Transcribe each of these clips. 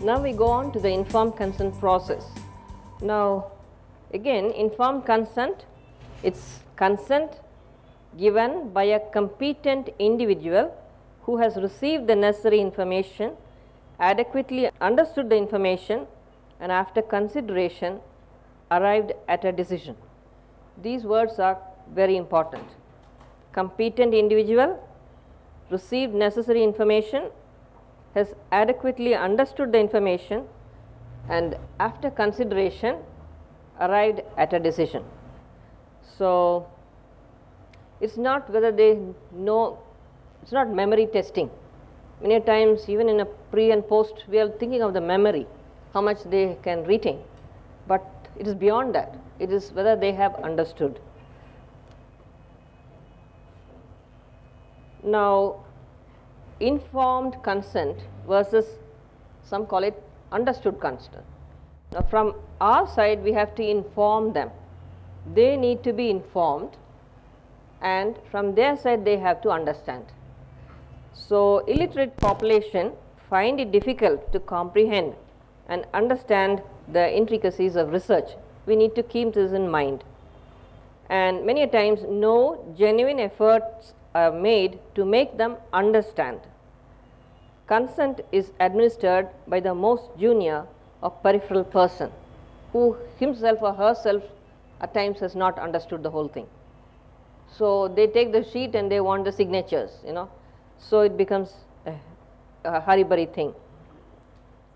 Now we go on to the informed consent process. Now again, informed consent, it's consent given by a competent individual who has received the necessary information, adequately understood the information, and after consideration arrived at a decision. These words are very important. Competent individual, received necessary information, has adequately understood the information, and after consideration arrived at a decision. So it's not whether they know, it's not memory testing. Many times even in a pre and post we are thinking of the memory, how much they can retain, but it is beyond that. It is whether they have understood. Now informed consent versus some call it understood consent. Now from our side we have to inform them. They need to be informed, and from their side they have to understand. So illiterate population find it difficult to comprehend and understand the intricacies of research. We need to keep this in mind. And many a times no genuine efforts are made to make them understand. Consent is administered by the most junior or peripheral person who himself or herself at times has not understood the whole thing. So they take the sheet and they want the signatures, so it becomes a hurry-burry thing.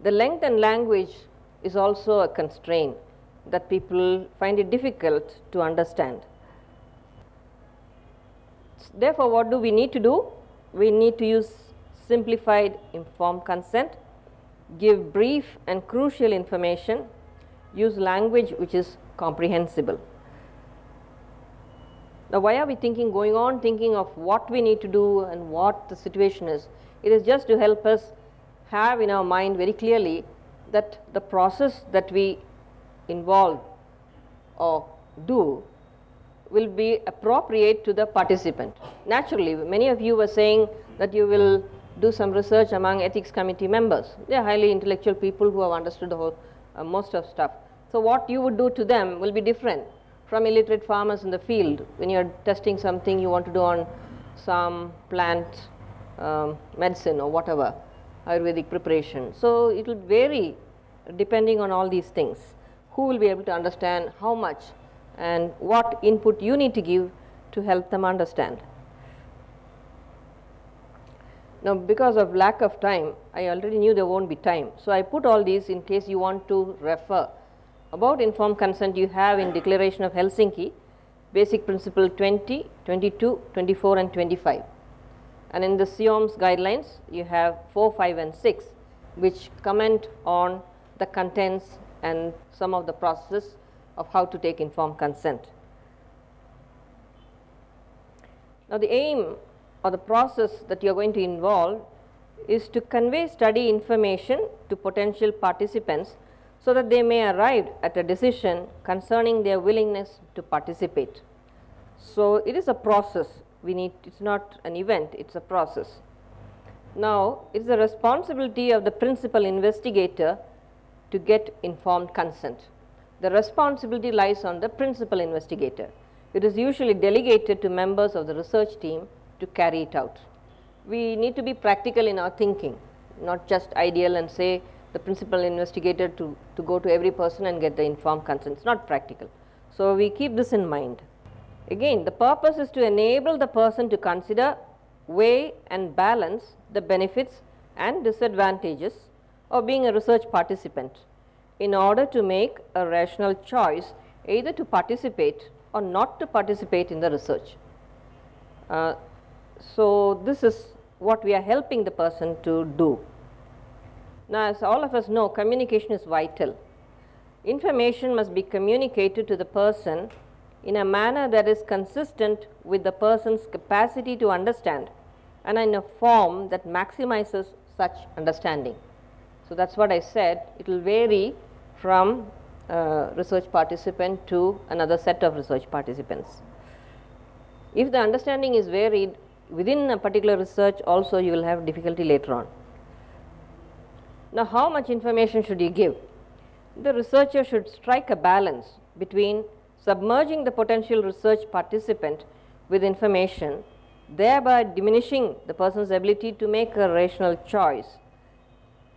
The length and language is also a constraint that people find it difficult to understand. Therefore, what do we need to do? We need to use simplified informed consent, give brief and crucial information, use language which is comprehensible. Now why are we going on thinking of what we need to do and what the situation is? It is just to help us have in our mind very clearly that the process that we involve or do will be appropriate to the participant. Naturally, many of you were saying that you will do some research among ethics committee members. They are highly intellectual people who have understood the whole most of stuff. So what you would do to them will be different from illiterate farmers in the field. When you are testing something you want to do on some plant medicine or whatever, Ayurvedic preparation. So it will vary depending on all these things. Who will be able to understand how much and what input you need to give to help them understand. Now because of lack of time, I already knew there won't be time. So I put all these in case you want to refer. About informed consent you have in Declaration of Helsinki, Basic Principle 20, 22, 24 and 25. And in the SIOM's guidelines you have 4, 5 and 6 which comment on the contents and some of the processes of how to take informed consent. Now the aim or the process that you are going to involve is to convey study information to potential participants so that they may arrive at a decision concerning their willingness to participate. So it is a process. It's not an event, it's a process. Now it is the responsibility of the principal investigator to get informed consent. The responsibility lies on the principal investigator. It is usually delegated to members of the research team to carry it out. We need to be practical in our thinking, not just ideal and say the principal investigator to go to every person and get the informed consent. It's not practical. So we keep this in mind. Again, the purpose is to enable the person to consider, weigh and balance the benefits and disadvantages of being a research participant in order to make a rational choice either to participate or not to participate in the research. So this is what we are helping the person to do. Now as all of us know, communication is vital. Information must be communicated to the person in a manner that is consistent with the person's capacity to understand and in a form that maximizes such understanding. So that's what I said, it will vary from research participant to another set of research participants. If the understanding is varied within a particular research also, you will have difficulty later on. Now, how much information should you give? The researcher should strike a balance between submerging the potential research participant with information, thereby diminishing the person's ability to make a rational choice,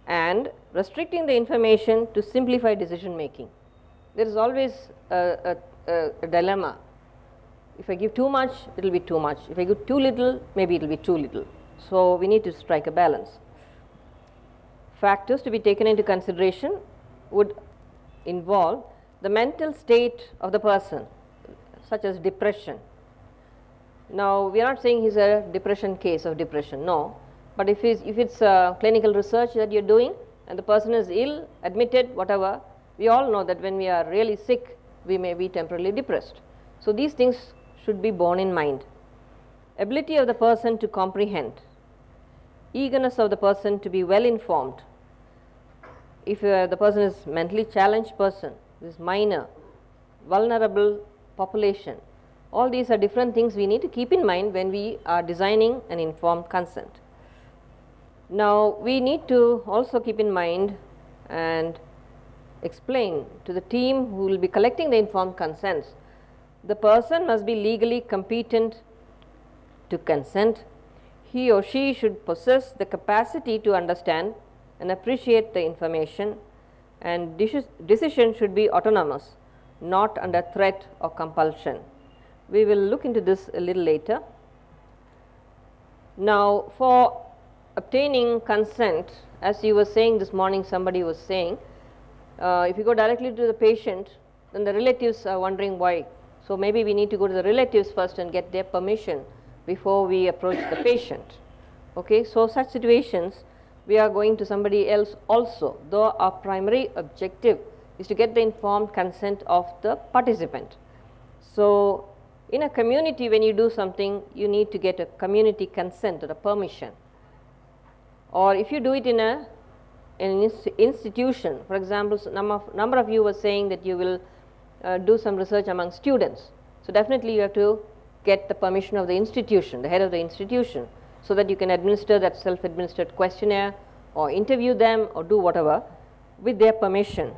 and restricting the information to simplify decision making. There is always a dilemma. If I give too much, it will be too much. If I give too little, maybe it will be too little. So, we need to strike a balance. Factors to be taken into consideration would involve the mental state of the person, such as depression. Now, we are not saying he's a depression case of depression, no. But if it's a clinical research that you're doing and the person is ill, admitted, whatever, we all know that when we are really sick, we may be temporarily depressed. So, these things should be borne in mind. Ability of the person to comprehend, eagerness of the person to be well informed. If the person is mentally challenged person, this minor, vulnerable population, all these are different things we need to keep in mind when we are designing an informed consent. Now, we need to also keep in mind and explain to the team who will be collecting the informed consents, the person must be legally competent to consent. He or she should possess the capacity to understand and appreciate the information, and decision should be autonomous, not under threat or compulsion. We will look into this a little later. Now, for obtaining consent, as you were saying this morning, somebody was saying, if you go directly to the patient, then the relatives are wondering why. So, maybe we need to go to the relatives first and get their permission before we approach the patient. Okay. So, such situations we are going to somebody else also, though our primary objective is to get the informed consent of the participant. So, in a community, when you do something, you need to get a community consent or a permission. Or if you do it in an institution, for example, number of you were saying that you will do some research among students. So, definitely you have to get the permission of the institution, the head of the institution, so that you can administer that self-administered questionnaire or interview them or do whatever with their permission.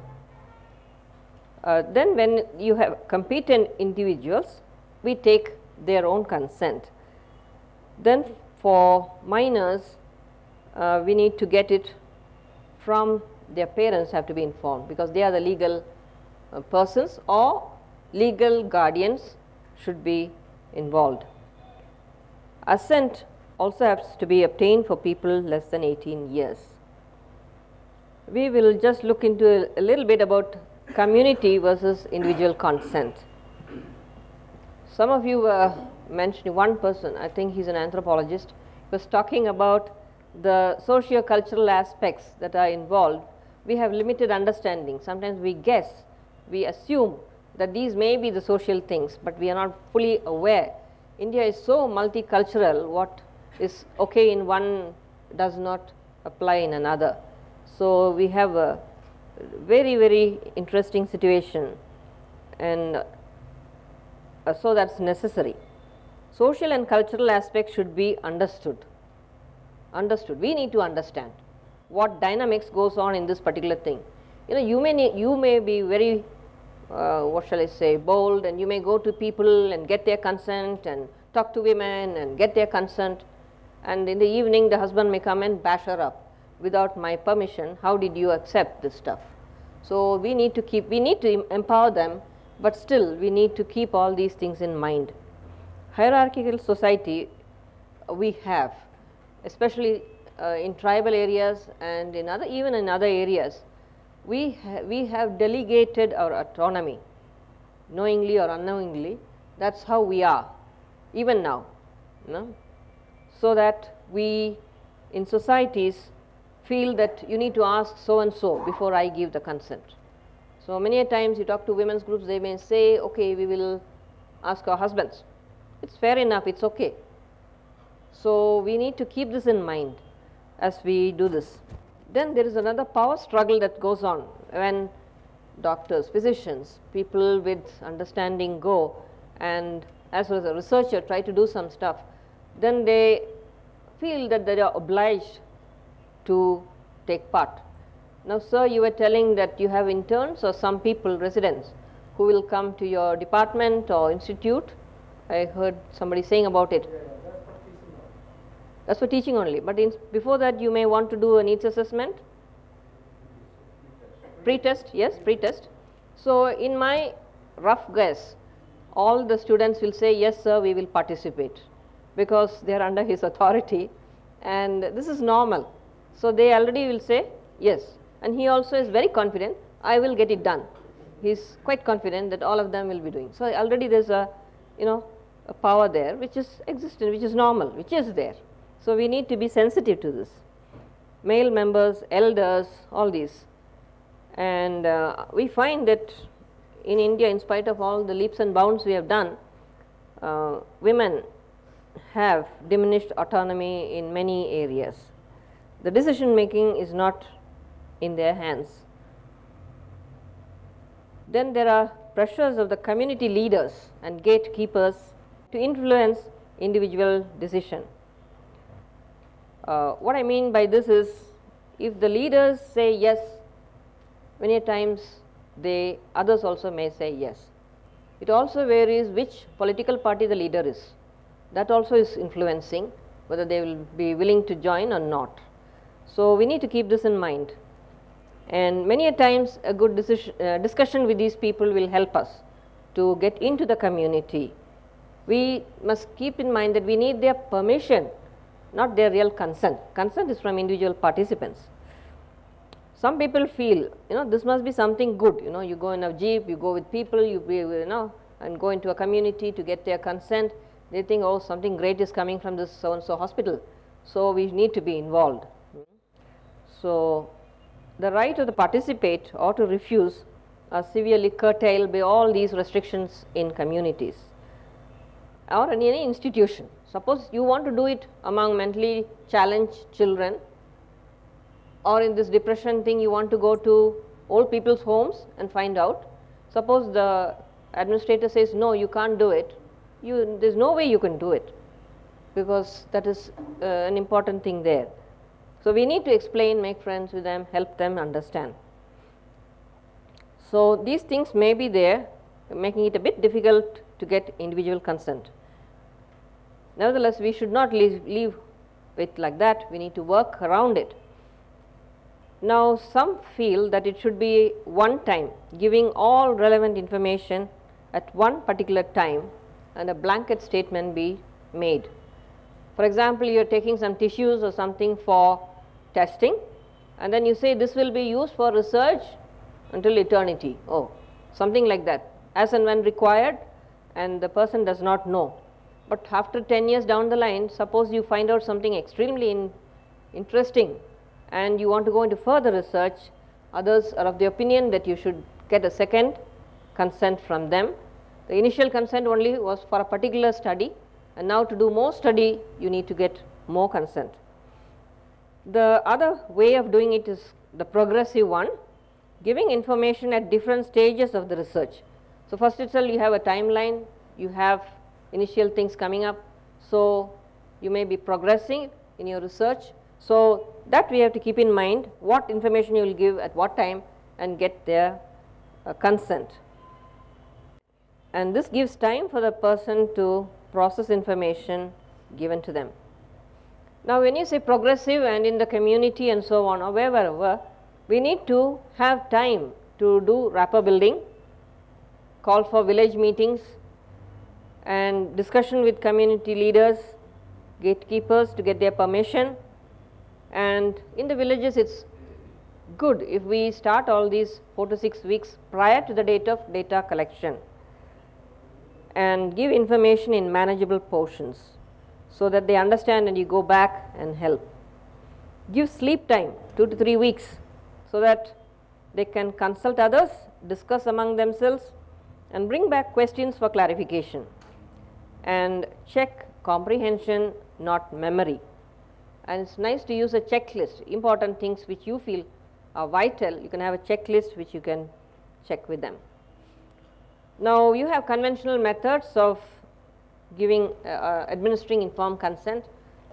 Then when you have competent individuals, we take their own consent. Then for minors, we need to get it from their parents, have to be informed, because they are the legal persons, or legal guardians should be involved. Assent also has to be obtained for people less than 18 years. We will just look into a little bit about community versus individual consent. Some of you were mentioning, one person, I think he's an anthropologist, was talking about the socio-cultural aspects that are involved. We have limited understanding. Sometimes we guess, we assume that these may be the social things, but we are not fully aware. India is so multicultural, what is okay in one does not apply in another. So, we have a very, very interesting situation, and so that is necessary. Social and cultural aspects should be understood. We need to understand what dynamics goes on in this particular thing. You know, you may be very what shall I say, bold, and you may go to people and get their consent and talk to women and get their consent, and in the evening the husband may come and bash her up without my permission. How did you accept this stuff? So, we need to empower them, but still we need to keep all these things in mind. Hierarchical society we have, especially in tribal areas and even in other areas, we have delegated our autonomy, knowingly or unknowingly. That is how we are even now, so that we in societies feel that you need to ask so and so before I give the consent. So, many a times you talk to women's groups, they may say, okay, we will ask our husbands. It is fair enough, it is okay. So, we need to keep this in mind as we do this. Then there is another power struggle that goes on when doctors, physicians, people with understanding go and as well as a researcher try to do some stuff, then they feel that they are obliged to take part. Now, sir, you were telling that you have interns or some people, residents, who will come to your department or institute. I heard somebody saying about it. That's for teaching only. But before that, you may want to do a needs assessment. Pre-test, yes, pre-test. So, in my rough guess, all the students will say, yes, sir, we will participate, because they are under his authority, and this is normal. So, they already will say yes, and he also is very confident, I will get it done. He is quite confident that all of them will be doing. So, already there is a, a power there which is existent, which is normal, which is there. So, we need to be sensitive to this. Male members, elders, all these. And we find that in India, in spite of all the leaps and bounds we have done, women have diminished autonomy in many areas. The decision making is not in their hands. Then there are pressures of the community leaders and gatekeepers to influence individual decision. What I mean by this is, if the leaders say yes, many times others also may say yes. It also varies which political party the leader is. That also is influencing whether they will be willing to join or not. So, we need to keep this in mind, and many a times a good discussion with these people will help us to get into the community. We must keep in mind that we need their permission, not their real consent. Consent is from individual participants. Some people feel, this must be something good, you go in a jeep, you go with people, and go into a community to get their consent. They think, oh, something great is coming from this so and so hospital, so we need to be involved. So, the right to participate or to refuse are severely curtailed by all these restrictions in communities or in any institution. Suppose you want to do it among mentally challenged children, or in this depression thing you want to go to old people's homes and find out. Suppose the administrator says, no, you can't do it, there is no way you can do it, because that is an important thing there. So, we need to explain, make friends with them, help them understand. So, these things may be there, making it a bit difficult to get individual consent. Nevertheless, we should not leave it like that, we need to work around it. Now, some feel that it should be one time, giving all relevant information at one particular time, and a blanket statement be made. For example, you are taking some tissues or something for testing, and then you say this will be used for research until eternity, something like that, as and when required, and the person does not know. But after 10 years down the line, suppose you find out something extremely interesting and you want to go into further research, others are of the opinion that you should get a second consent from them. The initial consent only was for a particular study, and now to do more study you need to get more consent. The other way of doing it is the progressive one, giving information at different stages of the research. So, first itself you have a timeline, you have initial things coming up, so you may be progressing in your research. So, that we have to keep in mind, what information you will give at what time and get their consent. And this gives time for the person to process information given to them. Now, when you say progressive and in the community and so on or wherever, we need to have time to do rapport building, call for village meetings and discussion with community leaders, gatekeepers to get their permission. And in the villages, it is good if we start all these 4 to 6 weeks prior to the date of data collection and give information in manageable portions, so that they understand and you go back and help. Give sleep time 2 to 3 weeks, so that they can consult others, discuss among themselves and bring back questions for clarification, and check comprehension, not memory. And it is nice to use a checklist, important things which you feel are vital, you can have a checklist which you can check with them. Now, you have conventional methods of giving administering informed consent.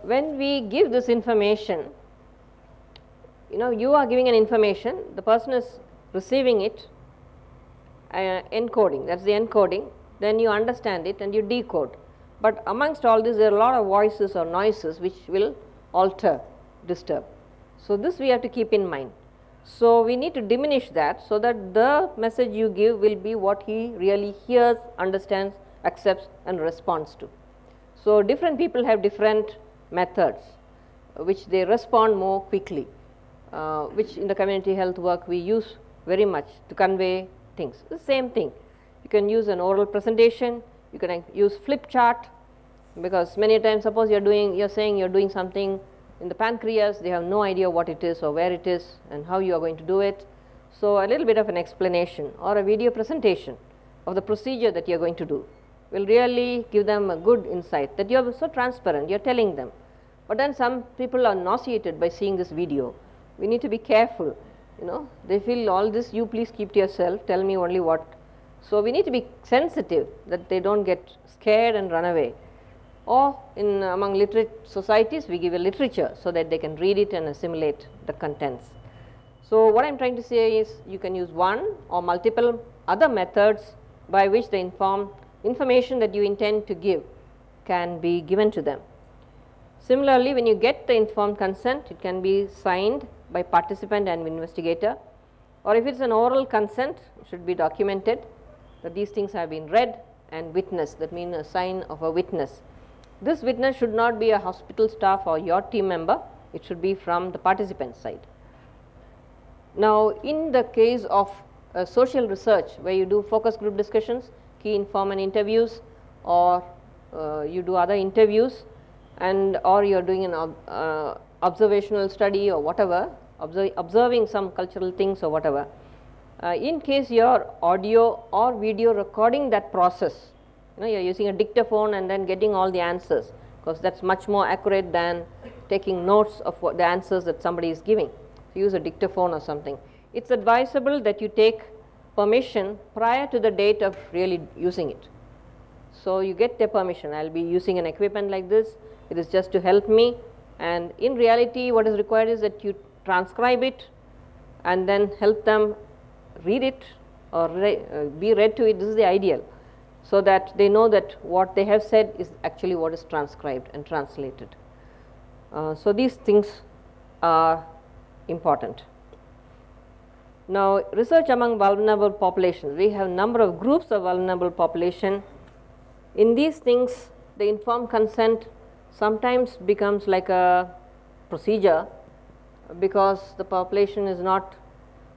When we give this information, You are giving an information, the person is receiving it, encoding, that's the encoding, then you understand it and you decode. But amongst all this, there are a lot of voices or noises which will alter, disturb. So this we have to keep in mind. So we need to diminish that so that the message you give will be what he really hears, understands, accepts and responds to. So different people have different methods which they respond more quickly, which in the community health work we use very much to convey things. The same thing, you can use an oral presentation, you can use flip chart, because many times suppose you're saying you're doing something in the pancreas, they have no idea what it is or where it is and how you are going to do it. So a little bit of an explanation or a video presentation of the procedure that you're going to do will really give them a good insight that you're so transparent, you're telling them. But then some people are nauseated by seeing this video. We need to be careful, they feel all this you please keep to yourself, tell me only what. So we need to be sensitive that they don't get scared and run away. Or among literate societies we give a literature so that they can read it and assimilate the contents. So what I am trying to say is you can use one or multiple other methods by which the information that you intend to give can be given to them. Similarly, when you get the informed consent, it can be signed by participant and investigator, or if it is an oral consent, it should be documented that these things have been read and witnessed, that means a sign of a witness. This witness should not be a hospital staff or your team member, it should be from the participant side. Now, in the case of social research where you do focus group discussions, key informant interviews, or you do other interviews, and or you are doing an observational study or whatever, observing some cultural things or whatever, in case you are audio or video recording that process, you are using a dictaphone and then getting all the answers, because that's much more accurate than taking notes of what the answers that somebody is giving. So use a dictaphone or something. It's advisable that you take permission prior to the date of really using it. So you get their permission, I'll be using an equipment like this, it is just to help me, and in reality what is required is that you transcribe it and then help them read it or be read to it. This is the ideal, so that they know that what they have said is actually what is transcribed and translated. So these things are important. Now, research among vulnerable populations, we have number of groups of vulnerable population. In these things, the informed consent sometimes becomes like a procedure, because the population is not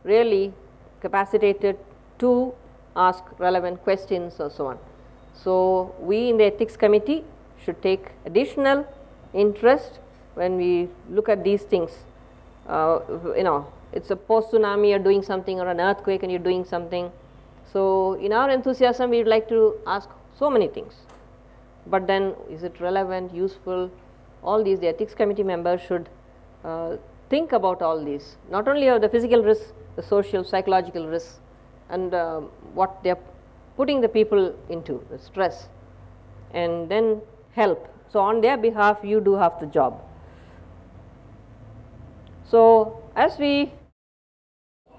really capacitated to ask relevant questions or so on. So we in the ethics committee should take additional interest when we look at these things. It's a post tsunami, you're doing something, or an earthquake and you're doing something. So in our enthusiasm we would like to ask so many things, but then is it relevant, useful? All these, the ethics committee members should think about all these, not only of the physical risks, the social, psychological risks, and what they are putting the people into, the stress, and then help. So on their behalf you do half the job. So as we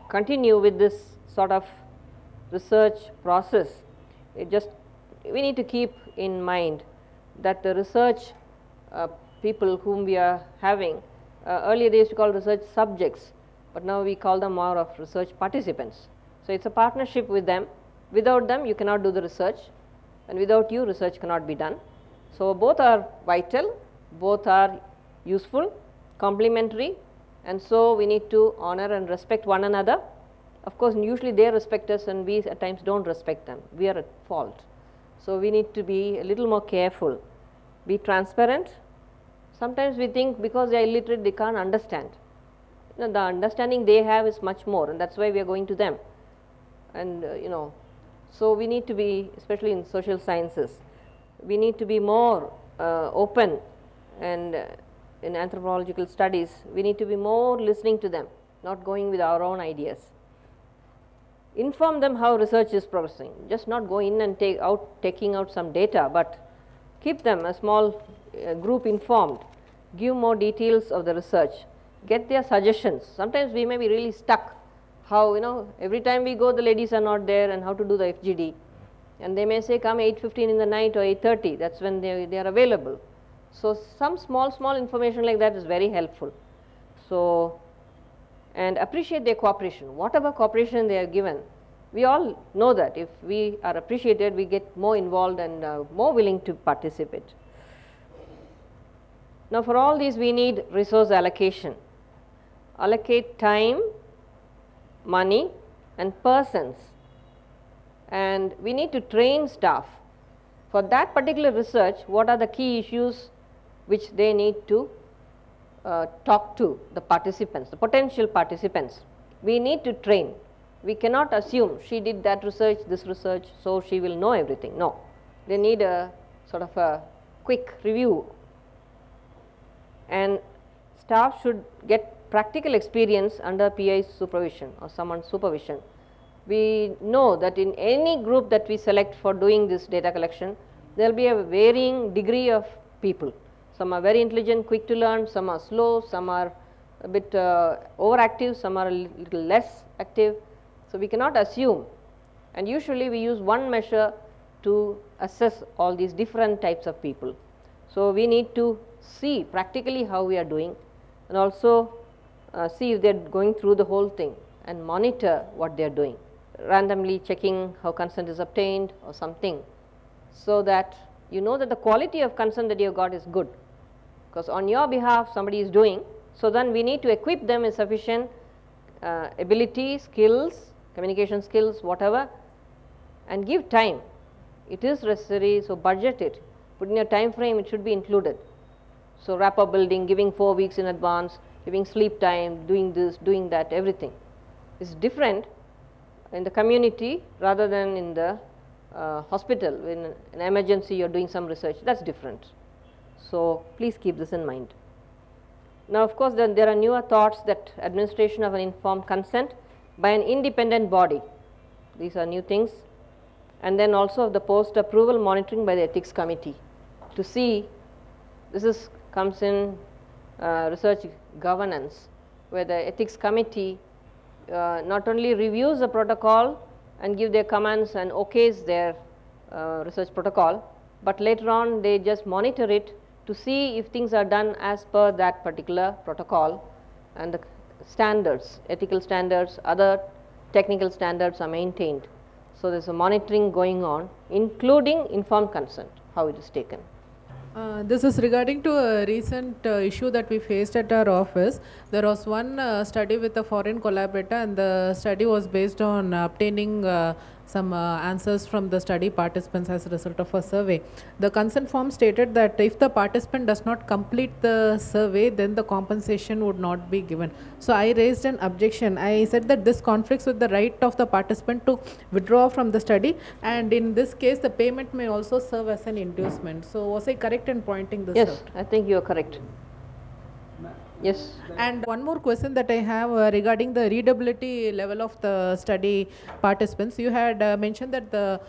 continue with this sort of research process, we need to keep in mind that the research people whom we are having, earlier they used to call research subjects, but now we call them more of research participants. So it's a partnership with them. Without them you cannot do the research, and without you research cannot be done. So both are vital, both are useful, complementary, and so we need to honor and respect one another. Of course, usually they respect us and we at times don't respect them. We are at fault. So we need to be a little more careful, be transparent. Sometimes we think because they are illiterate they can't understand. The understanding they have is much more, and that's why we are going to them. And so we need to be, especially in social sciences, we need to be more open, and in anthropological studies we need to be more listening to them, not going with our own ideas. Inform them how research is progressing, just not go in and taking out some data, but keep them, a small group, informed, give more details of the research, get their suggestions. Sometimes we may be really stuck, how, every time we go the ladies are not there and how to do the FGD. And they may say come 8:15 in the night or 8:30, that's when they are available. So some small information like that is very helpful. So, and appreciate their cooperation, whatever cooperation they are given. We all know that if we are appreciated, we get more involved and more willing to participate. Now for all these we need resource allocation. Allocate time, money and persons, and we need to train staff. For that particular research, what are the key issues which they need to talk to the participants, the potential participants. We need to train. We cannot assume she did that research, this research, so she will know everything. No, they need a sort of a quick review, and staff should get practical experience under PI's supervision or someone's supervision. We know that in any group that we select for doing this data collection, there will be a varying degree of people. Some are very intelligent, quick to learn, some are slow, some are a bit overactive, some are a little less active. So we cannot assume, and usually we use one measure to assess all these different types of people. So we need to see practically how we are doing, and also see if they are going through the whole thing and monitor what they are doing, randomly checking how consent is obtained or something, so that you know that the quality of consent that you have got is good, because on your behalf somebody is doing. So then we need to equip them with sufficient ability, skills, communication skills, whatever, and give time. It is necessary, so budget it, put in a time frame, it should be included. So rapport building, giving 4 weeks in advance, giving sleep time, doing this, doing that, everything is different in the community rather than in the hospital. In an emergency you are doing some research, that is different. So please keep this in mind. Now of course then there are newer thoughts that administration of an informed consent by an independent body, these are new things, and then also the post approval monitoring by the ethics committee to see, this comes in research governance, where the ethics committee not only reviews the protocol and give their comments and okays their research protocol, but later on they just monitor it to see if things are done as per that particular protocol, and the standards, ethical standards, other technical standards are maintained. So there is a monitoring going on, including informed consent, how it is taken. This is regarding to a recent issue that we faced at our office. There was one study with a foreign collaborator, and the study was based on obtaining some answers from the study participants as a result of a survey. The consent form stated that if the participant does not complete the survey, then the compensation would not be given. So I raised an objection. I said that this conflicts with the right of the participant to withdraw from the study, and in this case the payment may also serve as an inducement. So was I correct in pointing this out? Yes, I think you are correct. Yes. And one more question that I have regarding the readability level of the study participants. You had mentioned that the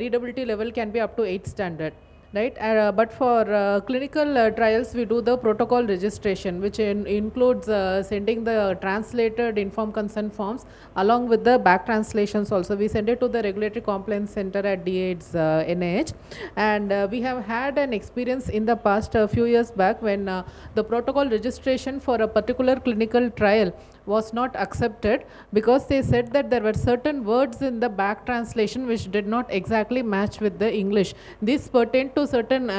readability level can be up to 8 standard, right? But for clinical trials, we do the protocol registration, which includes sending the translated informed consent forms along with the back translations also. We send it to the Regulatory Compliance Center at DAIDS NIH, and we have had an experience in the past a few years back when the protocol registration for a particular clinical trial was not accepted because they said that there were certain words in the back translation which did not exactly match with the English. This pertained to certain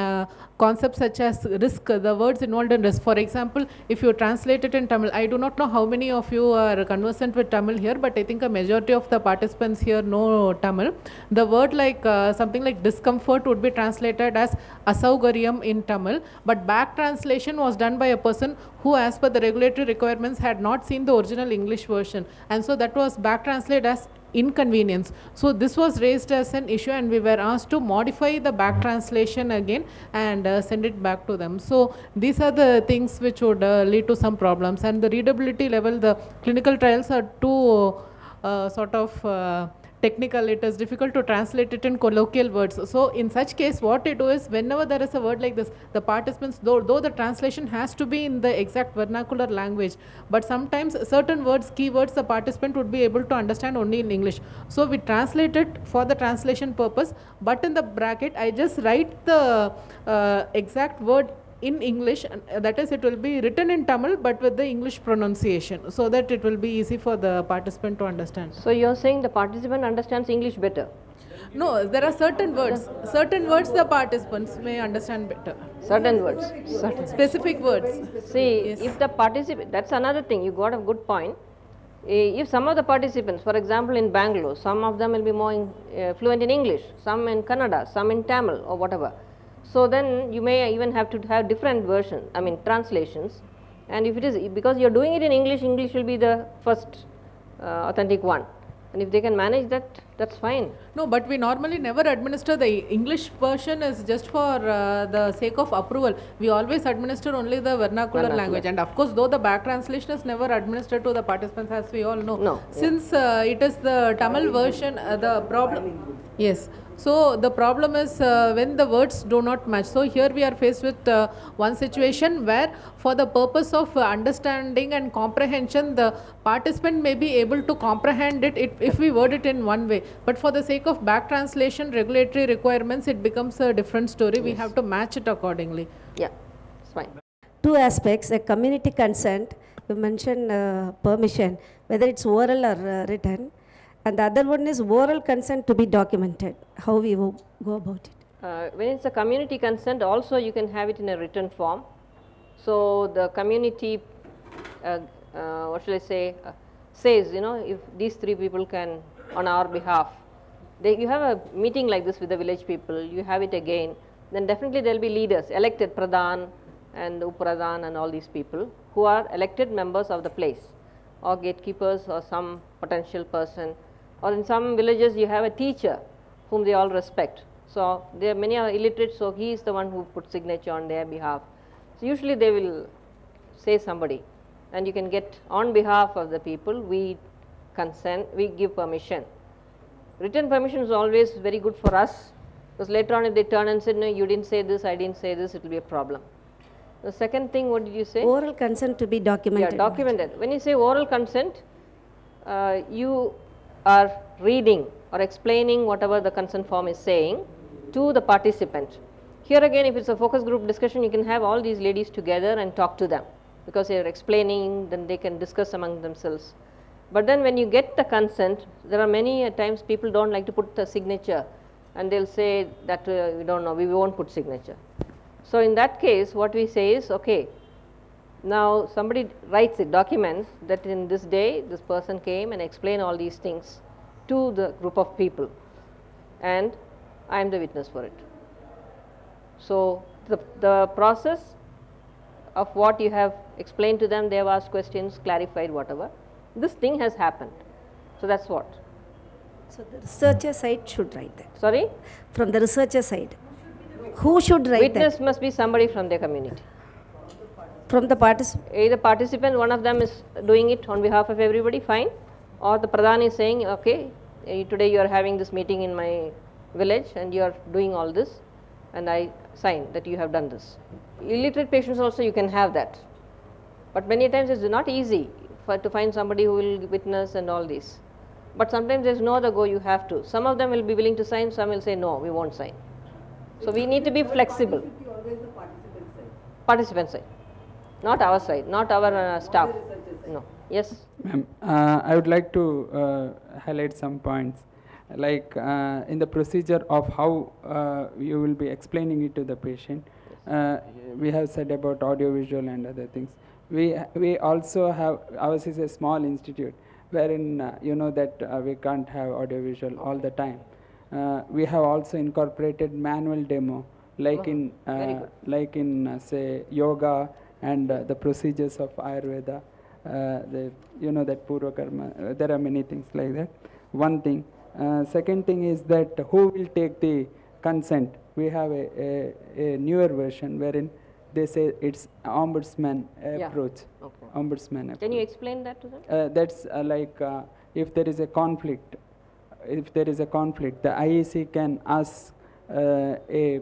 concepts such as risk, the words involved in risk. For example, if you translate it in Tamil, I do not know how many of you are conversant with Tamil here, but I think a majority of the participants here know Tamil. The word like something like discomfort would be translated as asaugaryam in Tamil, but back translation was done by a person who, as per the regulatory requirements, had not seen the original English version, and so that was back translated as inconvenience. So this was raised as an issue, and we were asked to modify the back translation again and send it back to them. So these are the things which would lead to some problems. And the readability level, the clinical trials are too sort of technical, it is difficult to translate it in colloquial words. So in such case, what they do is, whenever there is a word like this, the participants, though the translation has to be in the exact vernacular language, but sometimes certain words, keywords, the participant would be able to understand only in English. So we translate it for the translation purpose, but in the bracket, I just write the exact word in English, that is, it will be written in Tamil but with the English pronunciation, so that it will be easy for the participant to understand. So you are saying the participant understands English better? No, there are certain words the participants may understand better. Certain words. Specific words. See, if the participant, that's another thing, you got a good point. If some of the participants, for example in Bangalore, some of them will be more fluent in English, some in Kannada, some in Tamil or whatever. So then you may even have to have different versions, I mean translations. And if it is, because you are doing it in English, English will be the first authentic one. And if they can manage that, that's fine. No, but we normally never administer the English version is just for the sake of approval. We always administer only the vernacular language. And of course, though the back translation is never administered to the participants, as we all know. No. Since it is the Tamil version, the problem. Yes. So the problem is when the words do not match. So here we are faced with one situation where, for the purpose of understanding and comprehension, the participant may be able to comprehend it if we word it in one way. But for the sake of back translation, regulatory requirements, it becomes a different story. We have to match it accordingly. Yeah, it's fine. Two aspects, a community consent, you mentioned permission, whether it's oral or written. And the other one is oral consent to be documented. How we go about it? When it's a community consent, also you can have it in a written form. So the community, what shall I say, says, you know, if these three people can, on our behalf, you have a meeting like this with the village people, you have it again, then definitely there will be leaders, elected Pradhan and Upradhan and all these people who are elected members of the place, or gatekeepers or some potential person. Or in some villages you have a teacher whom they all respect. So there are many are illiterate, so he is the one who puts signature on their behalf. So usually they will say somebody, and you can get on behalf of the people, we consent, we give permission. Written permission is always very good for us, because later on if they turn and say, no, you didn't say this, I didn't say this, it will be a problem. The second thing, what did you say? Oral consent to be documented. Yeah, documented. When you say oral consent, you are reading or explaining whatever the consent form is saying to the participant. Here again, if it's a focus group discussion, you can have all these ladies together and talk to them, because they are explaining, then they can discuss among themselves. But then when you get the consent, there are many times people don't like to put the signature, and they'll say that we don't know, we won't put signature. So in that case, what we say is, okay, now somebody writes it, documents that in this day this person came and explained all these things to the group of people, and I am the witness for it. So the process of what you have explained to them, they have asked questions, clarified whatever, this thing has happened. So that's what. So the researcher side should write that. Sorry? From the researcher side. Who should write Witness that? must be somebody from their community. From the participant? Either participant, one of them is doing it on behalf of everybody, fine, or the Pradhan is saying, okay, today you are having this meeting in my village and you are doing all this, and I sign that you have done this. Illiterate patients also you can have that, but many times it's not easy to find somebody who will witness and all this. But sometimes there's no other go, you have to. Some of them will be willing to sign, some will say no, we won't sign. So we need to be flexible. Participant side. Not our side, not our staff. No. Yes? Ma'am, I would like to highlight some points. Like in the procedure of how you will be explaining it to the patient, we have said about audiovisual and other things. We also have, ours is a small institute, wherein you know that we can't have audiovisual all the time. We have also incorporated manual demo, like in say yoga and the procedures of Ayurveda, you know that Purva Karma, there are many things like that. One thing. Second thing is that who will take the consent. We have a newer version wherein they say it's ombudsman approach. Okay. Ombudsman approach. Can you explain that to them? That's like if there is a conflict if there is a conflict, the IEC can ask a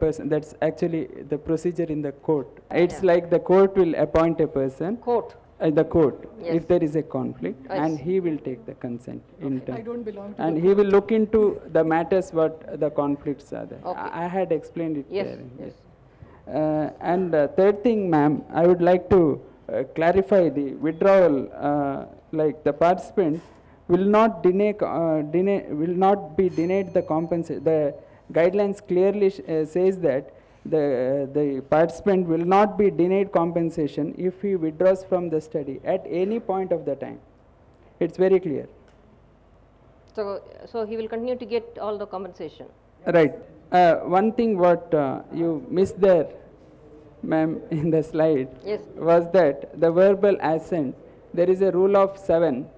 person. That's actually the procedure in the court. It's like the court will appoint a person. Court. The court, Yes. if there is a conflict, I and see. he will take the consent in turn. I don't belong to And the he will look into the matters what the conflicts are there. Okay. I had explained it Yes, there. yes. And third thing, ma'am, I would like to clarify the withdrawal. Like the participant will not will not be denied the compensation. The guidelines clearly says that the participant will not be denied compensation if he withdraws from the study at any point of the time. It's very clear. So he will continue to get all the compensation. Right. One thing what you missed there, ma'am, in the slide, Yes. was that the verbal assent, there is a rule of 7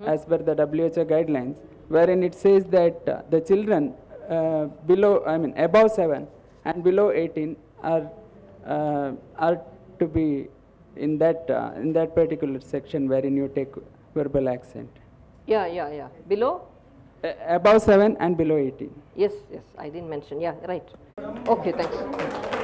as per the WHO guidelines, wherein it says that the children above 7 and below 18 are to be in that particular section wherein you take verbal assent. Yeah. Below? Above 7 and below 18. Yes, I didn't mention. Yeah, right. Okay, thanks.